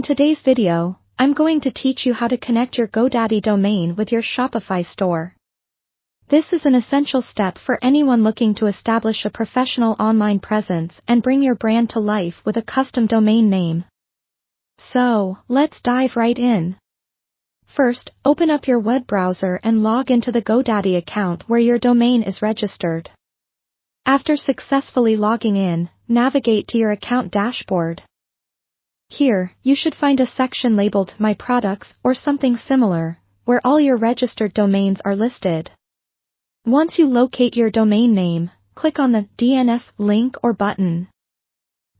today's video, I'm going to teach you how to connect your Godaddy domain with your Shopify store. This is an essential step for anyone looking to establish a professional online presence and bring your brand to life with a custom domain name. So, let's dive right in. First, open up your web browser and log into the Godaddy account where your domain is registered. After successfully logging in, navigate to your account dashboard. Here, you should find a section labeled My Products or something similar, where all your registered domains are listed. Once you locate your domain name, click on the DNS link or button.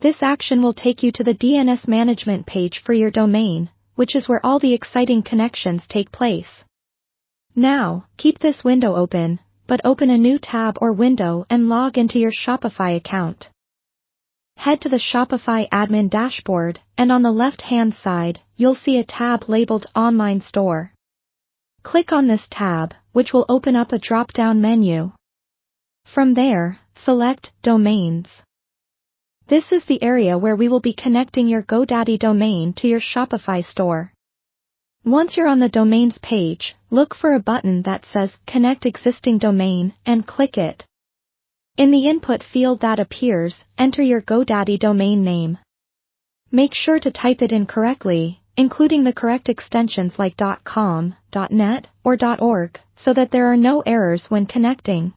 This action will take you to the DNS management page for your domain, which is where all the exciting connections take place. Now, keep this window open, but open a new tab or window and log into your Shopify account. Head to the Shopify admin dashboard, and on the left-hand side, you'll see a tab labeled Online Store. Click on this tab, which will open up a drop-down menu. From there, select Domains. This is the area where we will be connecting your Godaddy domain to your Shopify store. Once you're on the domains page, look for a button that says Connect Existing Domain and click it. In the input field that appears, enter your Godaddy domain name. Make sure to type it in correctly, including the correct extensions like .com, .net, or .org, so that there are no errors when connecting.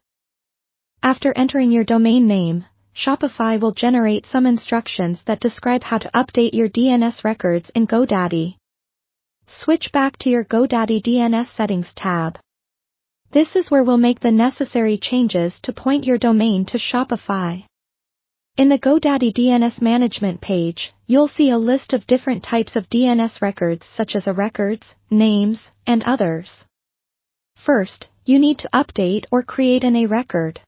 After entering your domain name, Shopify will generate some instructions that describe how to update your DNS records in Godaddy. Switch back to your Godaddy DNS Settings tab. This is where we'll make the necessary changes to point your domain to Shopify. In the Godaddy DNS management page, you'll see a list of different types of DNS records such as records, names, and others. First, you need to update or create a record.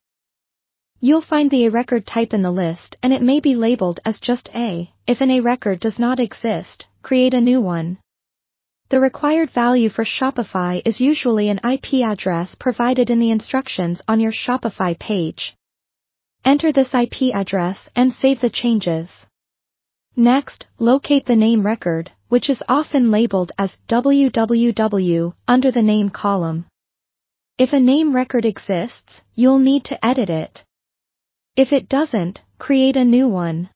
You'll find the record type in the list and it may be labeled as just A. If a record does not exist, create a new one. The required value for Shopify is usually an IP address provided in the instructions on your Shopify page. Enter this IP address and save the changes. Next, locate the name record, which is often labeled as www under the name column. If a name record exists, you'll need to edit it. If it doesn't, create a new one.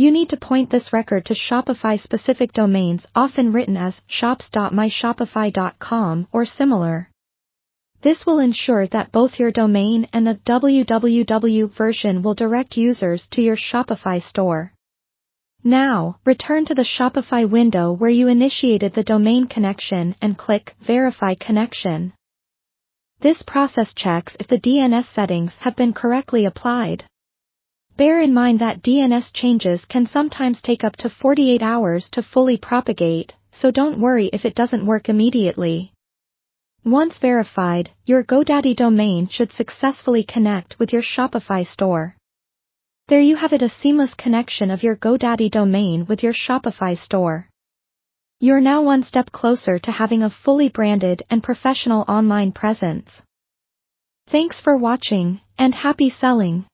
You need to point this record to Shopify-specific domains often written as shops.myshopify.com or similar. This will ensure that both your domain and the www version will direct users to your Shopify store. Now, return to the Shopify window where you initiated the domain connection and click Verify Connection. This process checks if the DNS settings have been correctly applied. Bear in mind that DNS changes can sometimes take up to 48 hours to fully propagate, so don't worry if it doesn't work immediately. Once verified, your Godaddy domain should successfully connect with your Shopify store. There you have it, a seamless connection of your Godaddy domain with your Shopify store. You're now one step closer to having a fully branded and professional online presence. Thanks for watching, and happy selling!